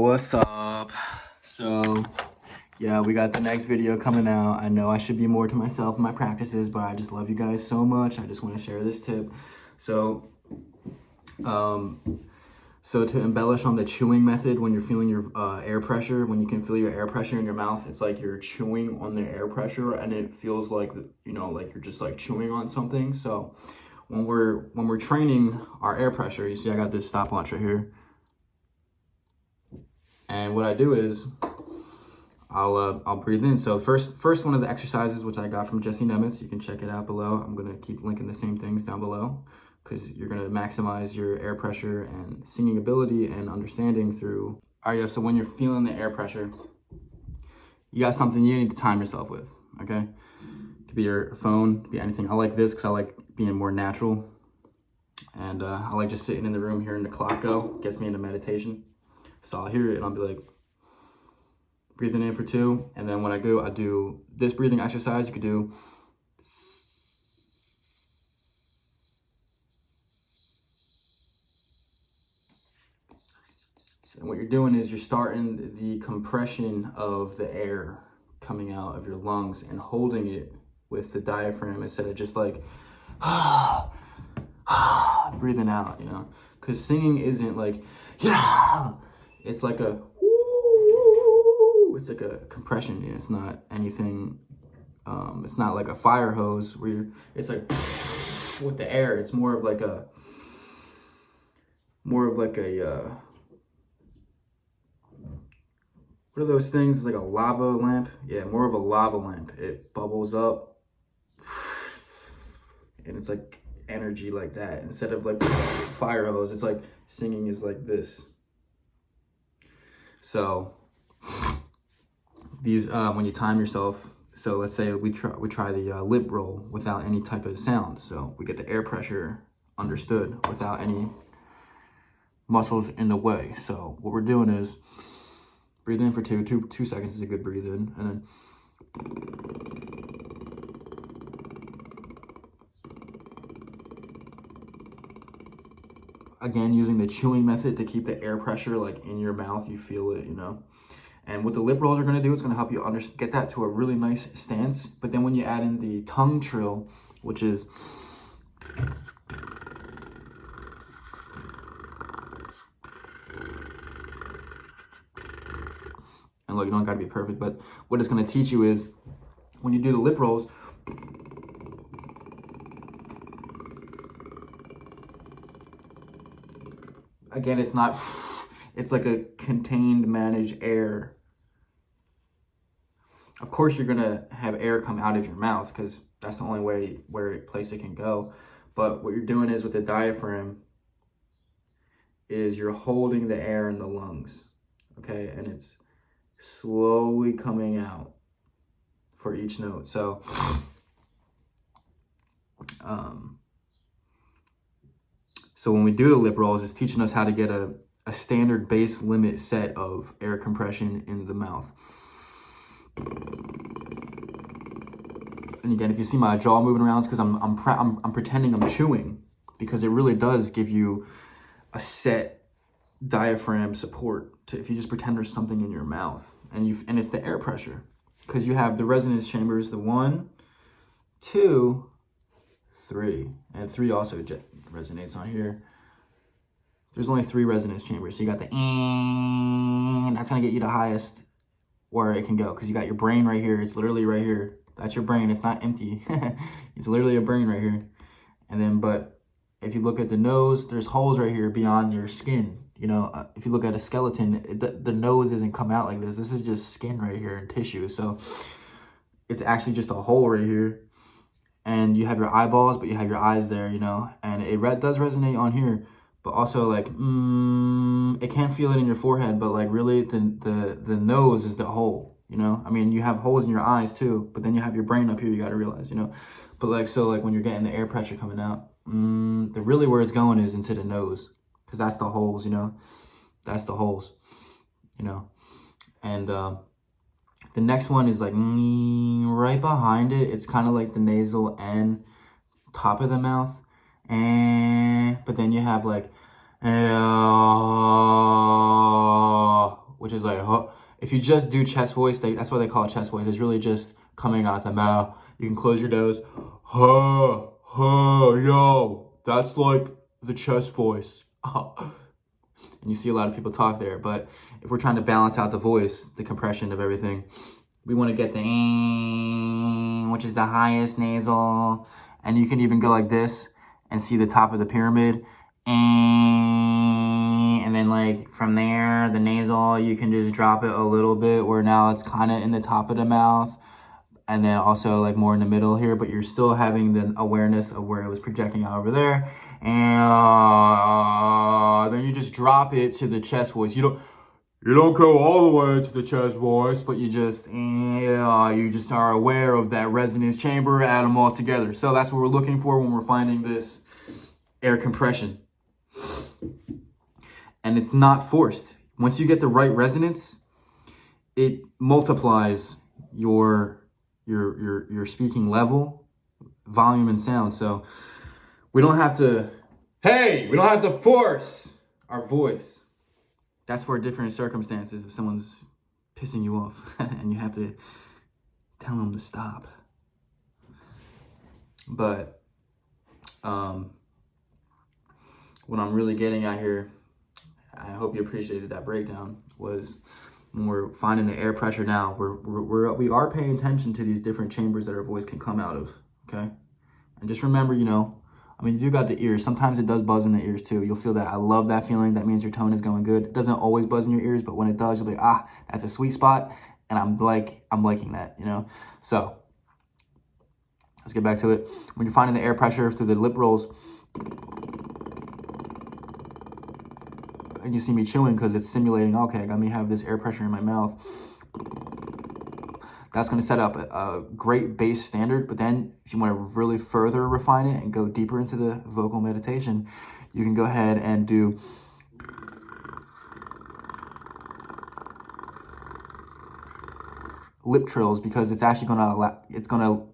What's up? So yeah, we got the next video coming out. I know I should be more to myself in my practices, but I just love you guys so much. I just want to share this tip. So to embellish on the chewing method, when you're feeling your air pressure, when you can feel your air pressure in your mouth, it's like you're chewing on the air pressure, and it feels like, you know, like you're just like chewing on something. So when we're training our air pressure, you see I got this stopwatch right here. And what I do is I'll breathe in. So first one of the exercises, which I got from Jesse Nemitz, you can check it out below. I'm gonna keep linking the same things down below, because you're gonna maximize your air pressure and singing ability and understanding through. All right, so when you're feeling the air pressure, you got something you need to time yourself with, okay? It could be your phone, it could be anything. I like this because I like being more natural. And I like just sitting in the room hearing the clock go, gets me into meditation. So I'll hear it and I'll be like, breathing in for 2. And then when I go, I do this breathing exercise. You could do. And what you're doing is you're starting the compression of the air coming out of your lungs and holding it with the diaphragm instead of just like breathing out, you know, because singing isn't like, yeah, it's like a, it's like a compression. Yeah, it's not anything, it's not like a fire hose where you're, it's like with the air. It's more of like a, what are those things? It's like a lava lamp. Yeah, more of a lava lamp. It bubbles up and it's like energy like that. Instead of like fire hose, it's like singing is like this. So these, when you time yourself, so let's say we try the lip roll without any type of sound. So we get the air pressure understood without any muscles in the way. So what we're doing is breathe in for 2 seconds is a good breathe in, and then again using the chewing method to keep the air pressure like in your mouth. You feel it, you know. And what the lip rolls are going to do, it's going to help you get that to a really nice stance. But then when you add in the tongue trill, which is and look, you don't got to be perfect, but what it's going to teach you is when you do the lip rolls, again, it's not, it's like a contained, managed air. Of course, you're going to have air come out of your mouth because that's the only place it can go. But what you're doing is with the diaphragm is you're holding the air in the lungs, okay? And it's slowly coming out for each note. So, so when we do the lip rolls, it's teaching us how to get a standard base limit set of air compression in the mouth. And again, if you see my jaw moving around, it's because I'm pretending I'm chewing, because it really does give you a set diaphragm support to, if you just pretend there's something in your mouth, and it's the air pressure, because you have the resonance chambers, the 1, 2, 3, and 3 also resonates on here. There's only 3 resonance chambers, so you got the that's gonna get you the highest where it can go, because you got your brain right here. It's literally right here. That's your brain. It's not empty. It's literally a brain right here. And then, but if you look at the nose, there's holes right here beyond your skin. You know, if you look at a skeleton, the nose doesn't come out like this. This is just skin right here and tissue. So it's actually just a hole right here. And you have your eyeballs, but you have your eyes there, you know, and it does resonate on here. But also, like, it can't feel it in your forehead, but like really the nose is the hole, you know? I mean, you have holes in your eyes too, but then you have your brain up here, you got to realize, you know? But like, so like when you're getting the air pressure coming out, the really where it's going is into the nose, because that's the holes, you know? That's the holes, you know? And the next one is like right behind it. It's kind of like the nasal and top of the mouth. And but then you have like which which is like, huh. If you just do chest voice, that's why they call it chest voice. It's really just coming out the mouth. You can close your nose. Huh, huh, yo. That's like the chest voice. And you see a lot of people talk there. But if we're trying to balance out the voice, the compression of everything, we want to get the which is the highest nasal. And you can even go like this and see the top of the pyramid. And then like from there, the nasal, you can just drop it a little bit where now it's kind of in the top of the mouth. And then also like more in the middle here, but you're still having the awareness of where it was projecting out over there. And then you just drop it to the chest voice. You don't go all the way to the chest voice, but you just are aware of that resonance chamber, add them all together. So that's what we're looking for when we're finding this air compression. And it's not forced. Once you get the right resonance, it multiplies your speaking level, volume, and sound. So we don't have to force our voice. That's for different circumstances. If someone's pissing you off and you have to tell them to stop. But what I'm really getting at here, I hope you appreciated that breakdown, was when we're finding the air pressure now, we are paying attention to these different chambers that our voice can come out of, okay? And just remember, you do got the ears. Sometimes it does buzz in the ears too. You'll feel that. I love that feeling. That means your tone is going good. It doesn't always buzz in your ears, but when it does, you'll be like, that's a sweet spot. And I'm liking that, So let's get back to it. When you're finding the air pressure through the lip rolls, and you see me chewing because it's simulating, okay, I got me have this air pressure in my mouth. That's going to set up a great base standard. But then if you want to really further refine it and go deeper into the vocal meditation, you can go ahead and do lip trills, because it's actually going to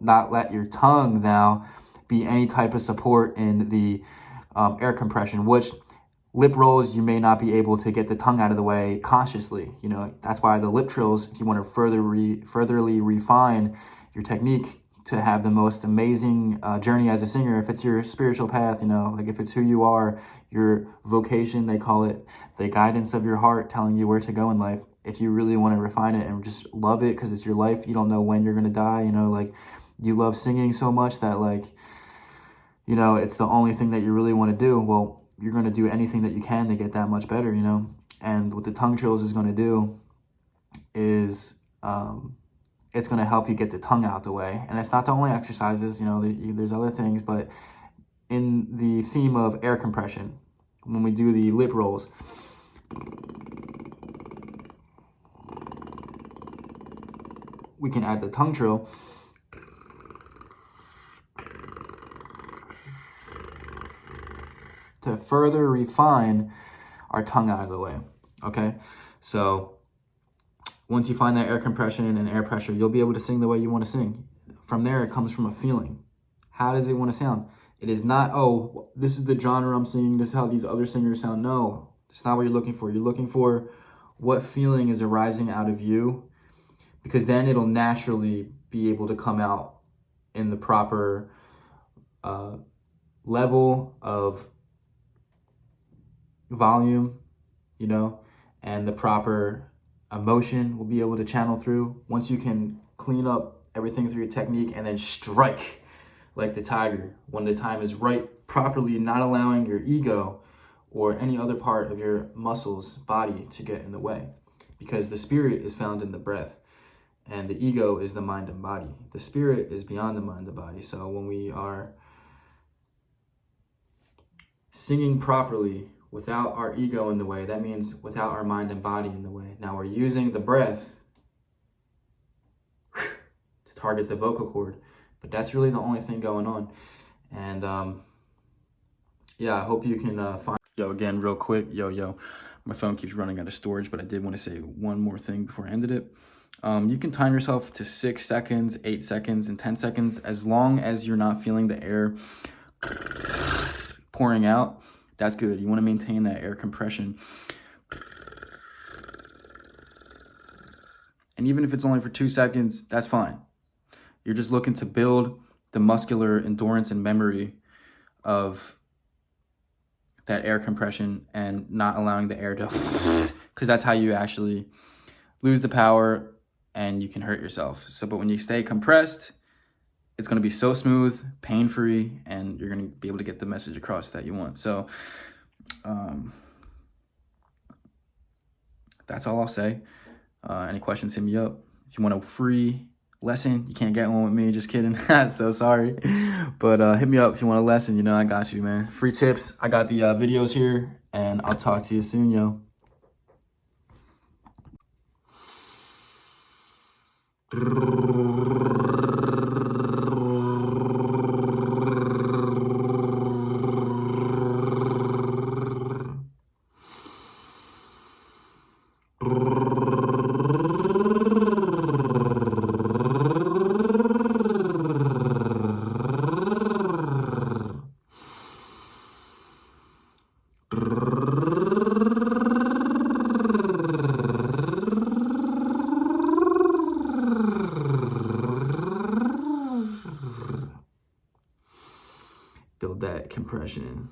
not let your tongue now be any type of support in the air compression, which lip rolls, you may not be able to get the tongue out of the way consciously. That's why the lip trills, if you want to furtherly refine your technique to have the most amazing journey as a singer, if it's your spiritual path, like if it's who you are, your vocation, they call it, the guidance of your heart telling you where to go in life. If you really want to refine it and just love it because it's your life, you don't know when you're going to die, like you love singing so much that it's the only thing that you really want to do. Well, you're going to do anything that you can to get that much better, And what the tongue trills is going to do is it's going to help you get the tongue out the way. And it's not the only exercises, there's other things. But in the theme of air compression, when we do the lip rolls, we can add the tongue trill. To further refine our tongue out of the way, okay? So once you find that air compression and air pressure, you'll be able to sing the way you want to sing. From there, it comes from a feeling. How does it want to sound? It is not, this is the genre I'm singing, this is how these other singers sound. No, it's not what you're looking for. You're looking for what feeling is arising out of you, because then it'll naturally be able to come out in the proper level of volume, and the proper emotion will be able to channel through. Once you can clean up everything through your technique and then strike like the tiger when the time is right, properly not allowing your ego or any other part of your muscles, body to get in the way, because the spirit is found in the breath and the ego is the mind and body. The spirit is beyond the mind and body. So when we are singing properly without our ego in the way, that means without our mind and body in the way. Now we're using the breath to target the vocal cord, but that's really the only thing going on. And I hope you can find. Again, real quick, my phone keeps running out of storage, but I did want to say one more thing before I ended it. You can time yourself to 6 seconds, 8 seconds, and 10 seconds, as long as you're not feeling the air pouring out. That's good. You want to maintain that air compression. And even if it's only for 2 seconds, that's fine. You're just looking to build the muscular endurance and memory of that air compression and not allowing the air to, because that's how you actually lose the power and you can hurt yourself. So, but when you stay compressed, it's going to be so smooth, pain-free, and you're going to be able to get the message across that you want. So, that's all I'll say. Any questions, hit me up. If you want a free lesson, you can't get one with me, just kidding. So sorry. But hit me up if you want a lesson, you know, I got you, man. Free tips. I got the videos here, and I'll talk to you soon, yo. Build that compression.